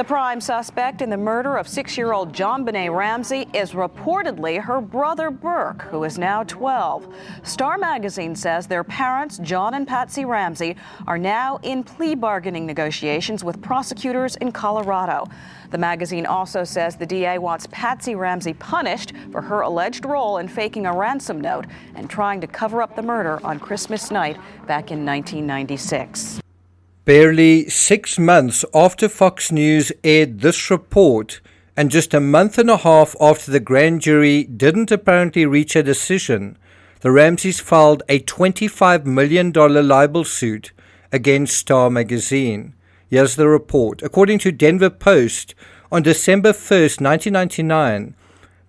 The prime suspect in the murder of 6-year-old JonBenet Ramsey is reportedly her brother Burke, who is now 12. Star magazine says their parents, John and Patsy Ramsey, are now in plea bargaining negotiations with prosecutors in Colorado. The magazine also says the DA wants Patsy Ramsey punished for her alleged role in faking a ransom note and trying to cover up the murder on Christmas night back in 1996. Barely 6 months after Fox News aired this report, and just a month and a half after the grand jury didn't apparently reach a decision, the Ramseys filed a $25 million libel suit against Star magazine. Here's the report. According to Denver Post, on December 1st, 1999,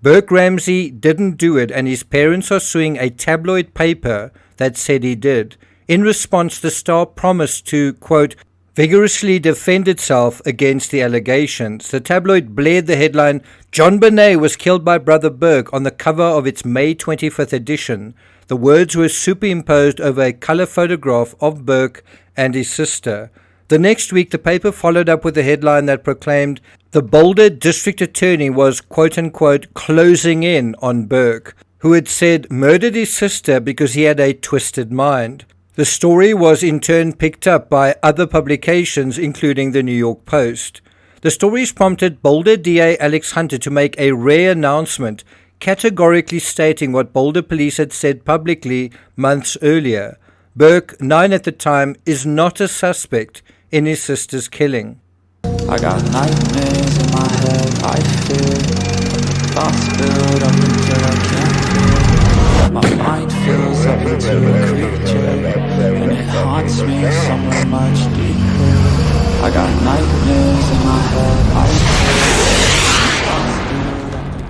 Burke Ramsey didn't do it, and his parents are suing a tabloid paper that said he did. In response, the Star promised to, quote, vigorously defend itself against the allegations. The tabloid blared the headline, "JonBenet was killed by brother Burke," on the cover of its May 25th edition. The words were superimposed over a color photograph of Burke and his sister. The next week, the paper followed up with a headline that proclaimed the Boulder district attorney was, quote-unquote, closing in on Burke, who had said murdered his sister because he had a twisted mind. The story was in turn picked up by other publications, including the New York Post. The stories prompted Boulder DA Alex Hunter to make a rare announcement, categorically stating what Boulder police had said publicly months earlier. Burke, 9 at the time, is not a suspect in his sister's killing. I got nightmares in my head, I fear thoughts build up until I can't feel. My mind fills up into a creature, and it haunts me somewhere much deeper. I got nightmares in my head, I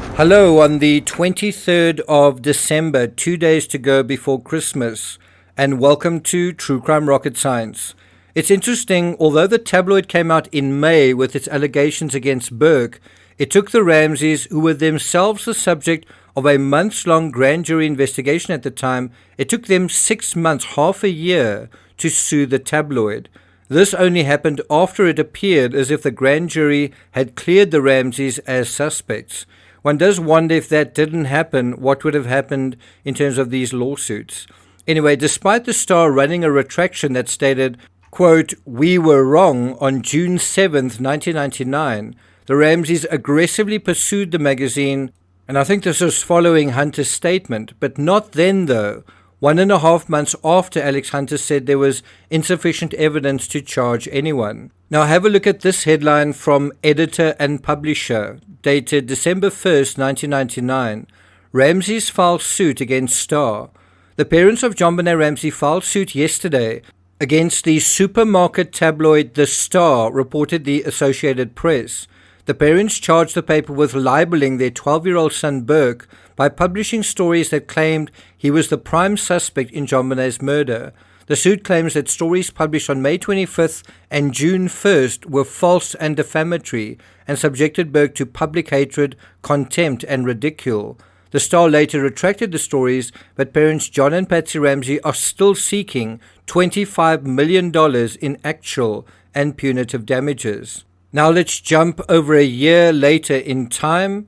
fear. Hello, on the 23rd of December, 2 days to go before Christmas, and welcome to True Crime Rocket Science. It's interesting, although the tabloid came out in May with its allegations against Burke, it took the Ramseys, who were themselves the subject of a months-long grand jury investigation at the time, it took them 6 months, half a year, to sue the tabloid. This only happened after it appeared as if the grand jury had cleared the Ramseys as suspects. One does wonder if that didn't happen, what would have happened in terms of these lawsuits. Anyway, despite the Star running a retraction that stated, quote, "We were wrong," on June 7th, 1999, the Ramseys aggressively pursued the magazine, and I think this was following Hunter's statement, but not then though, 1.5 months after Alex Hunter said there was insufficient evidence to charge anyone. Now have a look at this headline from Editor and Publisher, dated December 1st, 1999. Ramseys file suit against Star. The parents of JonBenet Ramsey filed suit yesterday against the supermarket tabloid The Star, reported the Associated Press. The parents charged the paper with libeling their 12-year-old son Burke by publishing stories that claimed he was the prime suspect in JonBenet's murder. The suit claims that stories published on May 25th and June 1st were false and defamatory and subjected Burke to public hatred, contempt, and ridicule. The Star later retracted the stories, but parents John and Patsy Ramsey are still seeking $25 million in actual and punitive damages. Now let's jump over a year later in time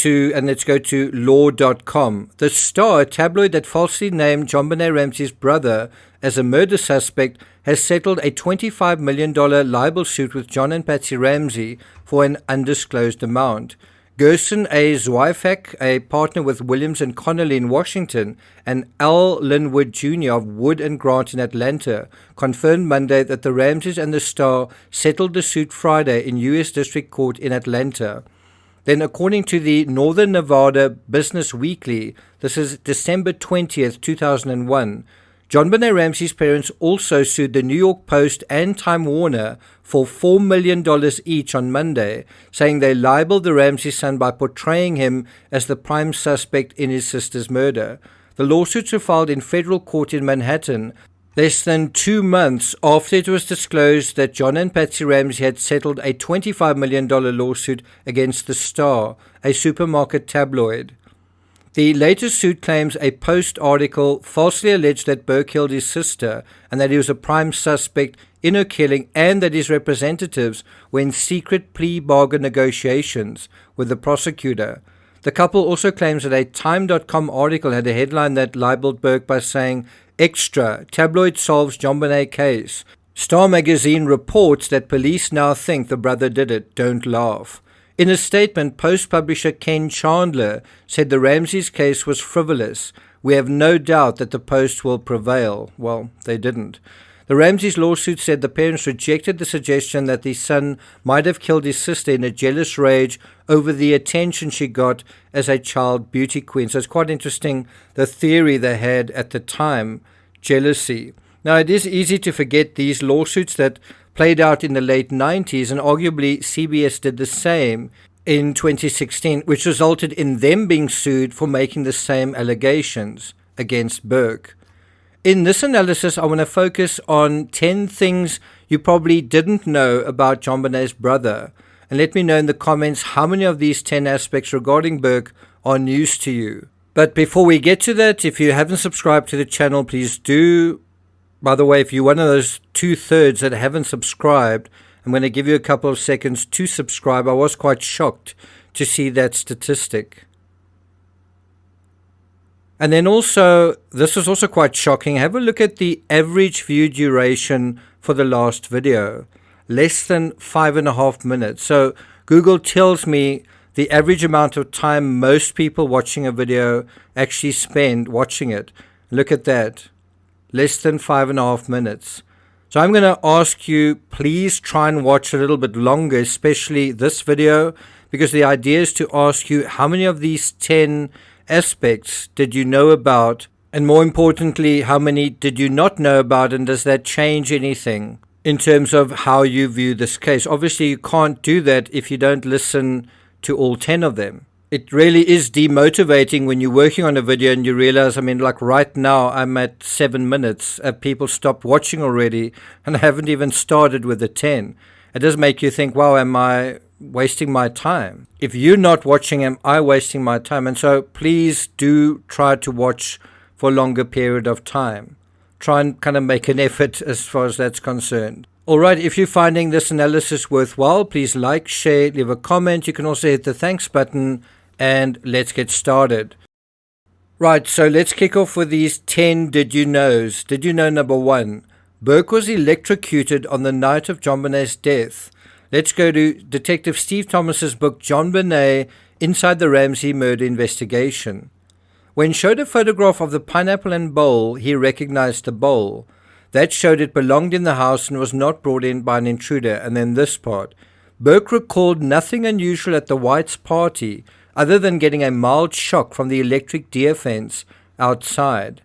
and let's go to law.com. The Star, a tabloid that falsely named JonBenet Ramsey's brother as a murder suspect, has settled a $25 million libel suit with John and Patsy Ramsey for an undisclosed amount. Gerson A. Zweifach, a partner with Williams & Connolly in Washington, and Al Linwood Jr. of Wood & Grant in Atlanta, confirmed Monday that the Ramseys and the Star settled the suit Friday in U.S. District Court in Atlanta. Then, according to the Northern Nevada Business Weekly, this is December 20th, 2001, JonBenet Ramsey's parents also sued the New York Post and Time Warner for $4 million each on Monday, saying they libeled the Ramsey son by portraying him as the prime suspect in his sister's murder. The lawsuits were filed in federal court in Manhattan less than 2 months after it was disclosed that John and Patsy Ramsey had settled a $25 million lawsuit against The Star, a supermarket tabloid. The latest suit claims a Post article falsely alleged that Burke killed his sister and that he was a prime suspect in her killing and that his representatives were in secret plea bargain negotiations with the prosecutor. The couple also claims that a Time.com article had a headline that libeled Burke by saying, "Extra, tabloid solves JonBenet case. Star magazine reports that police now think the brother did it. Don't laugh." In a statement, Post publisher Ken Chandler said the Ramseys case was frivolous. "We have no doubt that the Post will prevail." Well, they didn't. The Ramseys lawsuit said the parents rejected the suggestion that the son might have killed his sister in a jealous rage over the attention she got as a child beauty queen. So it's quite interesting, the theory they had at the time, jealousy. Now, it is easy to forget these lawsuits that played out in the late 90s, and arguably CBS did the same in 2016, which resulted in them being sued for making the same allegations against Burke. In this analysis, I want to focus on 10 things you probably didn't know about JonBenet's brother. And let me know in the comments how many of these 10 aspects regarding Burke are news to you. But before we get to that, if you haven't subscribed to the channel, please do. By the way, if you're one of those 2/3 that haven't subscribed, I'm going to give you a couple of seconds to subscribe. I was quite shocked to see that statistic. And then also, this was also quite shocking. Have a look at the average view duration for the last video. Less than 5.5 minutes. So Google tells me the average amount of time most people watching a video actually spend watching it. Look at that. Less than 5.5 minutes. So I'm going to ask you, please try and watch a little bit longer, especially this video, because the idea is to ask you how many of these 10 aspects did you know about, and more importantly, how many did you not know about, and does that change anything in terms of how you view this case? Obviously, you can't do that if you don't listen to all 10 of them. It really is demotivating when you're working on a video and you realize, like right now, I'm at 7 minutes. People stopped watching already, and I haven't even started with the 10. It does make you think, wow, am I wasting my time? If you're not watching, am I wasting my time? And so please do try to watch for a longer period of time. Try and kind of make an effort as far as that's concerned. All right, if you're finding this analysis worthwhile, please like, share, leave a comment. You can also hit the thanks button. And let's get started. Right, so let's kick off with these 10 did you knows. Did you know number 1? Burke was electrocuted on the night of JonBenet's death. Let's go to Detective Steve Thomas's book JonBenet, Inside the Ramsey Murder Investigation. When showed a photograph of the pineapple and bowl, he recognized the bowl. That showed it belonged in the house and was not brought in by an intruder. And then this part. Burke recalled nothing unusual at the Whites' party, other than getting a mild shock from the electric deer fence outside.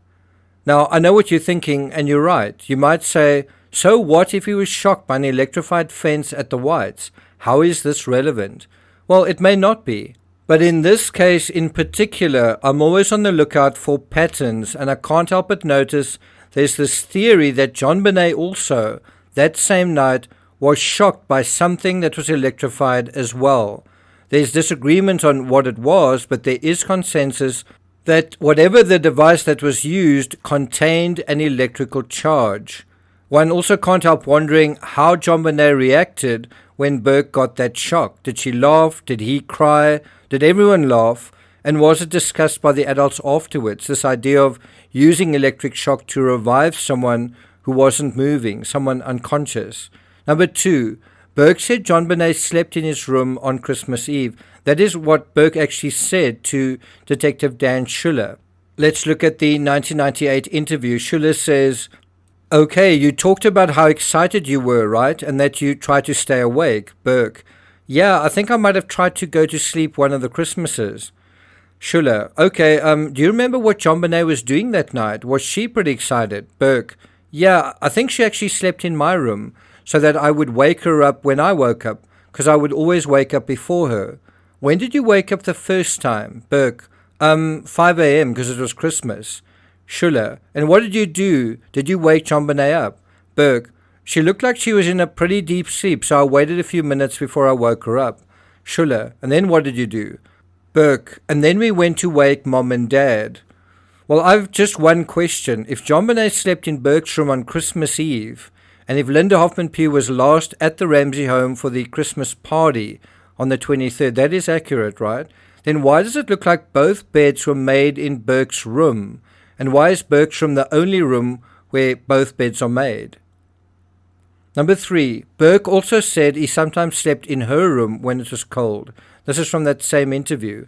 Now, I know what you're thinking, and you're right. You might say, so what if he was shocked by an electrified fence at the Whites? How is this relevant? Well, it may not be. But in this case in particular, I'm always on the lookout for patterns, and I can't help but notice there's this theory that JonBenet also, that same night, was shocked by something that was electrified as well. There's disagreement on what it was, but there is consensus that whatever the device that was used contained an electrical charge. One also can't help wondering how JonBenet reacted when Burke got that shock. Did she laugh? Did he cry? Did everyone laugh? And was it discussed by the adults afterwards, this idea of using electric shock to revive someone who wasn't moving, someone unconscious? Number 2, Burke said JonBenet slept in his room on Christmas Eve. That is what Burke actually said to Detective Dan Schiller. Let's look at the 1998 interview. Schiller says, "Okay, you talked about how excited you were, right? And that you tried to stay awake." Burke, "Yeah, I think I might have tried to go to sleep one of the Christmases." Schiller, "Okay, do you remember what JonBenet was doing that night? Was she pretty excited?" Burke, "Yeah, I think she actually slept in my room, so that I would wake her up when I woke up, because I would always wake up before her." "When did you wake up the first time?" Burke, 5 a.m. because it was Christmas. Schiller, "And what did you do? Did you wake JonBenet up?" Burke, "She looked like she was in a pretty deep sleep, so I waited a few minutes before I woke her up." Schiller, "And then what did you do?" Burke, "And then we went to wake Mom and Dad." Well, I've just one question. If JonBenet slept in Burke's room on Christmas Eve, And if Linda Hoffman Pugh was last at the Ramsey home for the Christmas party on the 23rd, that is accurate, right? Then why does it look like both beds were made in Burke's room? And why is Burke's room the only room where both beds are made? Number 3, Burke also said he sometimes slept in her room when it was cold. This is from that same interview.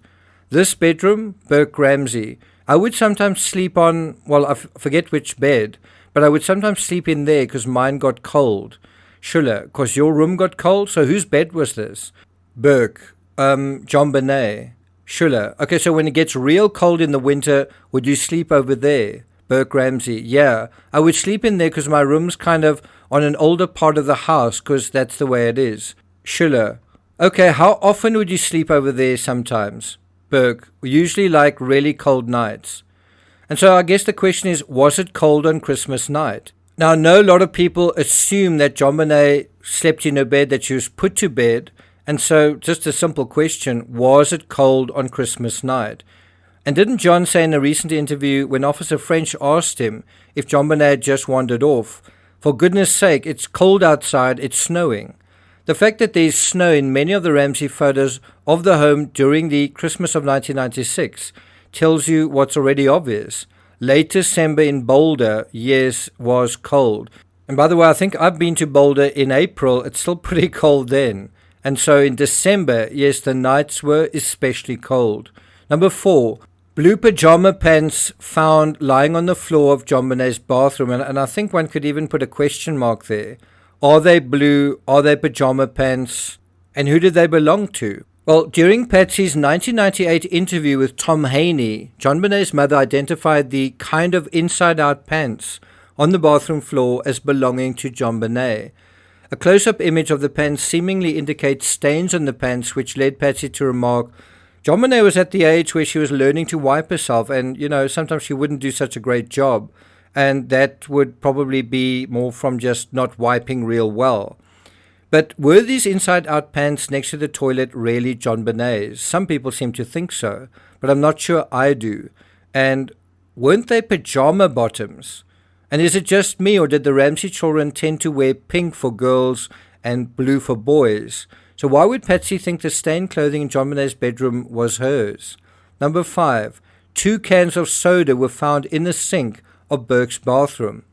This bedroom, Burke Ramsey, I would sometimes sleep on, well, I forget which bed, but I would sometimes sleep in there because mine got cold. Schiller, because your room got cold? So whose bed was this? Burke, JonBenet. Schiller, okay, so when it gets real cold in the winter, would you sleep over there? Burke Ramsey, yeah, I would sleep in there because my room's kind of on an older part of the house because that's the way it is. Schiller, okay, how often would you sleep over there sometimes? Burke, usually like really cold nights. And so I guess the question is, was it cold on Christmas night? Now, I know a lot of people assume that JonBenet slept in her bed, that she was put to bed. And so just a simple question, was it cold on Christmas night? And didn't John say in a recent interview when Officer French asked him if JonBenet had just wandered off, for goodness sake, it's cold outside, it's snowing. The fact that there is snow in many of the Ramsey photos of the home during the Christmas of 1996 tells you what's already obvious. Late December in Boulder, yes, was cold. And by the way, I think I've been to Boulder in April. It's still pretty cold then. And so in December, yes, the nights were especially cold. Number 4, blue pajama pants found lying on the floor of JonBenet's bathroom. And I think one could even put a question mark there. Are they blue? Are they pajama pants? And who did they belong to? Well, during Patsy's 1998 interview with Tom Haney, JonBenet's mother identified the kind of inside-out pants on the bathroom floor as belonging to JonBenet. A close-up image of the pants seemingly indicates stains on the pants, which led Patsy to remark, JonBenet was at the age where she was learning to wipe herself, and, sometimes she wouldn't do such a great job, and that would probably be more from just not wiping real well. But were these inside-out pants next to the toilet really JonBenet's? Some people seem to think so, but I'm not sure I do. And weren't they pajama bottoms? And is it just me, or did the Ramsey children tend to wear pink for girls and blue for boys? So why would Patsy think the stained clothing in JonBenet's bedroom was hers? Number 5, 2 cans of soda were found in the sink of Burke's bathroom.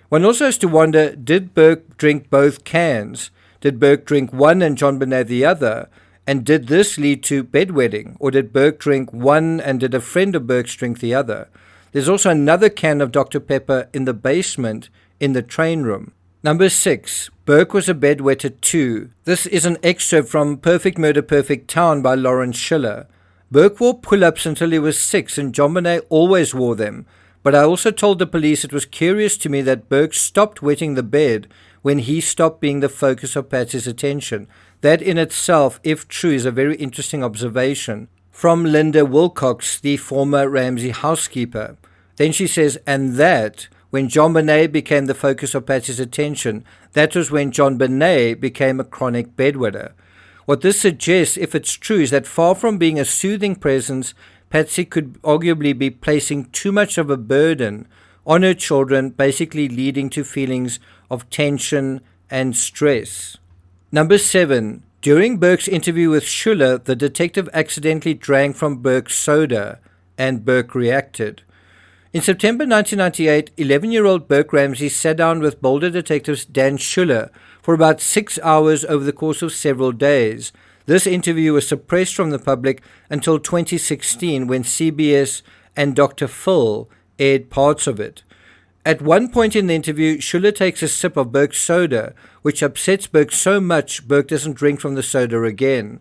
One also has to wonder, did Burke drink both cans? Did Burke drink one and JonBenet the other? And did this lead to bedwetting? Or did Burke drink one and did a friend of Burke's drink the other? There's also another can of Dr. Pepper in the basement in the train room. Number 6, Burke was a bedwetter too. This is an excerpt from Perfect Murder, Perfect Town by Lawrence Schiller. Burke wore pull-ups until he was 6 and JonBenet always wore them. But I also told the police it was curious to me that Burke stopped wetting the bed when he stopped being the focus of Patsy's attention. That in itself, if true, is a very interesting observation. From Linda Wilcox, the former Ramsey housekeeper. Then she says, and that, when JonBenet became the focus of Patsy's attention, that was when JonBenet became a chronic bedwetter. What this suggests, if it's true, is that far from being a soothing presence, Patsy could arguably be placing too much of a burden on her children, basically leading to feelings of tension and stress. Number 7. During Burke's interview with Schiller, the detective accidentally drank from Burke's soda, and Burke reacted. In September 1998, 11-year-old Burke Ramsey sat down with Boulder detectives Dan Schiller for about 6 hours over the course of several days. This interview was suppressed from the public until 2016 when CBS and Dr. Phil aired parts of it. At one point in the interview, Schiller takes a sip of Burke's soda, which upsets Burke so much Burke doesn't drink from the soda again.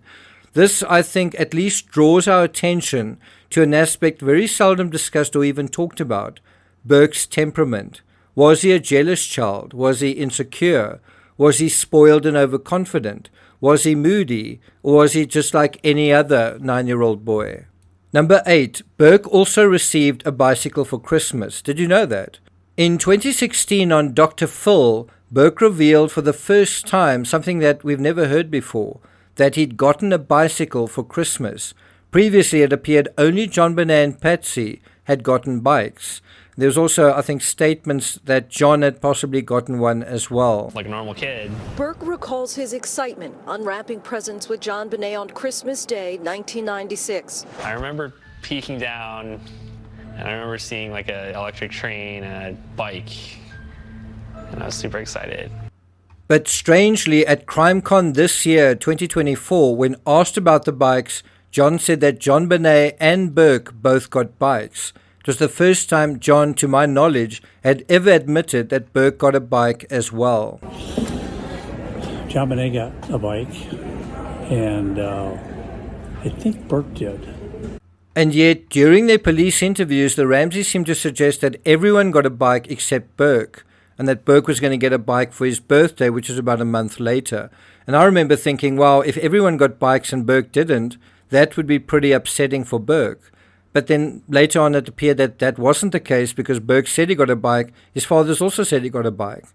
This, I think, at least draws our attention to an aspect very seldom discussed or even talked about, Burke's temperament. Was he a jealous child? Was he insecure? Was he spoiled and overconfident? Was he moody? Or was he just like any other 9-year-old boy? Number 8, Burke also received a bicycle for Christmas. Did you know that? In 2016 on Dr. Phil, Burke revealed for the first time something that we've never heard before, that he'd gotten a bicycle for Christmas. Previously it appeared only JonBenet and Patsy had gotten bikes. There's also, I think, statements that John had possibly gotten one as well. Like a normal kid. Burke recalls his excitement unwrapping presents with JonBenet on Christmas Day, 1996. I remember peeking down, and I remember seeing like an electric train and a bike, and I was super excited. But strangely, at CrimeCon this year, 2024, when asked about the bikes, John said that JonBenet and Burke both got bikes. It was the first time John, to my knowledge, had ever admitted that Burke got a bike as well. JonBenet got a bike, and I think Burke did. And yet, during their police interviews, the Ramseys seemed to suggest that everyone got a bike except Burke, and that Burke was going to get a bike for his birthday, which was about a month later. And I remember thinking, wow, if everyone got bikes and Burke didn't, that would be pretty upsetting for Burke. But then later on it appeared that that wasn't the case, because Burke said he got a bike. His fathers also said he got a bike.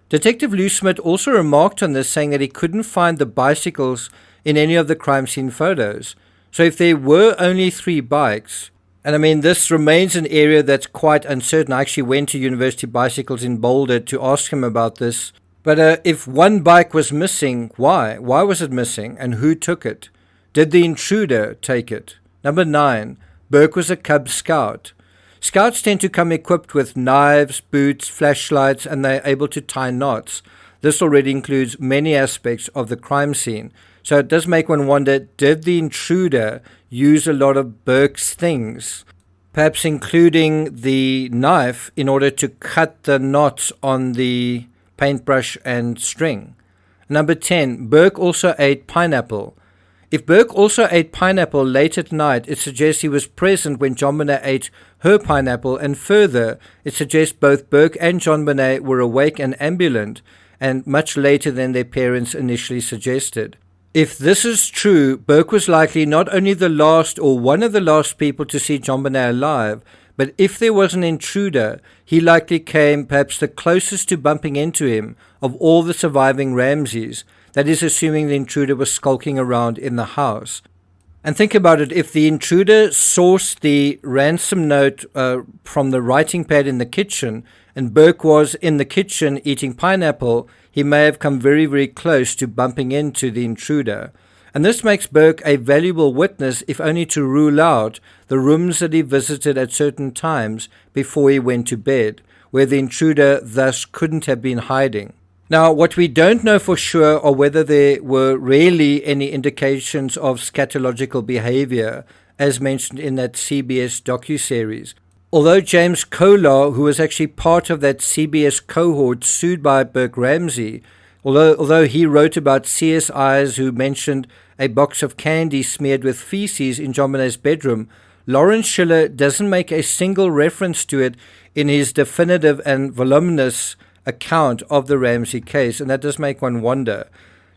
Detective Lou Smith also remarked on this, saying that he couldn't find the bicycles in any of the crime scene photos. So if there were only 3 bikes, and I mean, this remains an area that's quite uncertain. I actually went to University Bicycles in Boulder to ask him about this. But if one bike was missing, why? Why was it missing, and who took it? Did the intruder take it? Number 9, Burke was a Cub Scout. Scouts tend to come equipped with knives, boots, flashlights, and they're able to tie knots. This already includes many aspects of the crime scene. So it does make one wonder, did the intruder use a lot of Burke's things? Perhaps including the knife in order to cut the knots on the paintbrush and string. Number 10, Burke also ate pineapple. If Burke also ate pineapple late at night, it suggests he was present when JonBenet ate her pineapple, and further, it suggests both Burke and JonBenet were awake and ambulant, and much later than their parents initially suggested. If this is true, Burke was likely not only the last or one of the last people to see JonBenet alive, but if there was an intruder, he likely came perhaps the closest to bumping into him of all the surviving Ramseys. That is, assuming the intruder was skulking around in the house. And think about it, if the intruder sourced the ransom note from the writing pad in the kitchen, and Burke was in the kitchen eating pineapple, he may have come very, very close to bumping into the intruder. And this makes Burke a valuable witness, if only to rule out the rooms that he visited at certain times before he went to bed, where the intruder thus couldn't have been hiding. Now, what we don't know for sure are whether there were really any indications of scatological behavior, as mentioned in that CBS docuseries. Although James Kolar, who was actually part of that CBS cohort sued by Burke Ramsey, although he wrote about CSIs who mentioned a box of candy smeared with feces in JonBenet's bedroom, Lawrence Schiller doesn't make a single reference to it in his definitive and voluminous account of the Ramsey case, and that does make one wonder.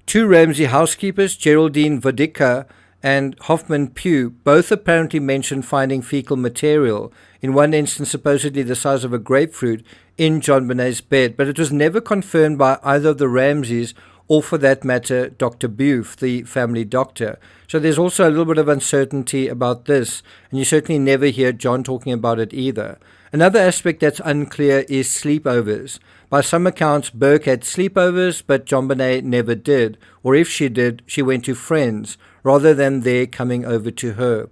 2 Ramsey housekeepers, Geraldine Vodica and Hoffman Pugh, both apparently mentioned finding fecal material, in one instance supposedly the size of a grapefruit, in JonBenet's bed, but it was never confirmed by either of the Ramseys or, for that matter, Dr. Booth, the family doctor. So there's also a little bit of uncertainty about this, and you certainly never hear John talking about it either. Another aspect that's unclear is sleepovers. By some accounts, Burke had sleepovers, but JonBenet never did, or if she did, she went to friends, rather than their coming over to her.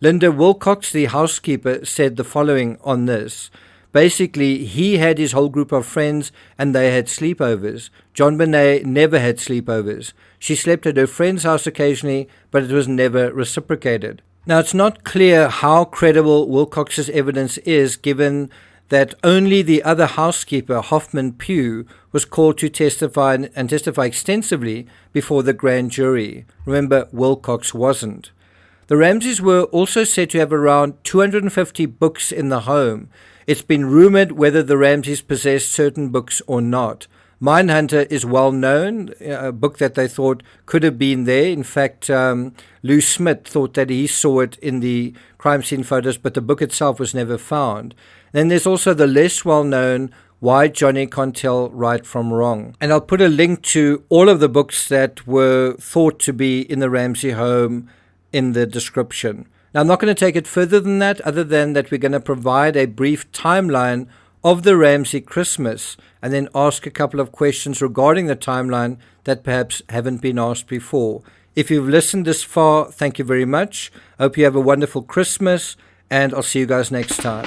Linda Wilcox, the housekeeper, said the following on this. Basically, he had his whole group of friends and they had sleepovers. JonBenet never had sleepovers. She slept at her friend's house occasionally, but it was never reciprocated. Now, it's not clear how credible Wilcox's evidence is, given that only the other housekeeper, Hoffman Pugh, was called to testify and testify extensively before the grand jury. Remember, Wilcox wasn't. The Ramseys were also said to have around 250 books in the home. It's been rumored whether the Ramseys possessed certain books or not. Mindhunter is well known, a book that they thought could have been there. In fact, Lou Smith thought that he saw it in the crime scene photos, but the book itself was never found. Then there's also the less well-known Why Johnny Can't Tell Right from Wrong. And I'll put a link to all of the books that were thought to be in the Ramsey home in the description. Now, I'm not going to take it further than that, other than that we're going to provide a brief timeline of the Ramsey Christmas and then ask a couple of questions regarding the timeline that perhaps haven't been asked before. If you've listened this far, thank you very much. I hope you have a wonderful Christmas, and I'll see you guys next time.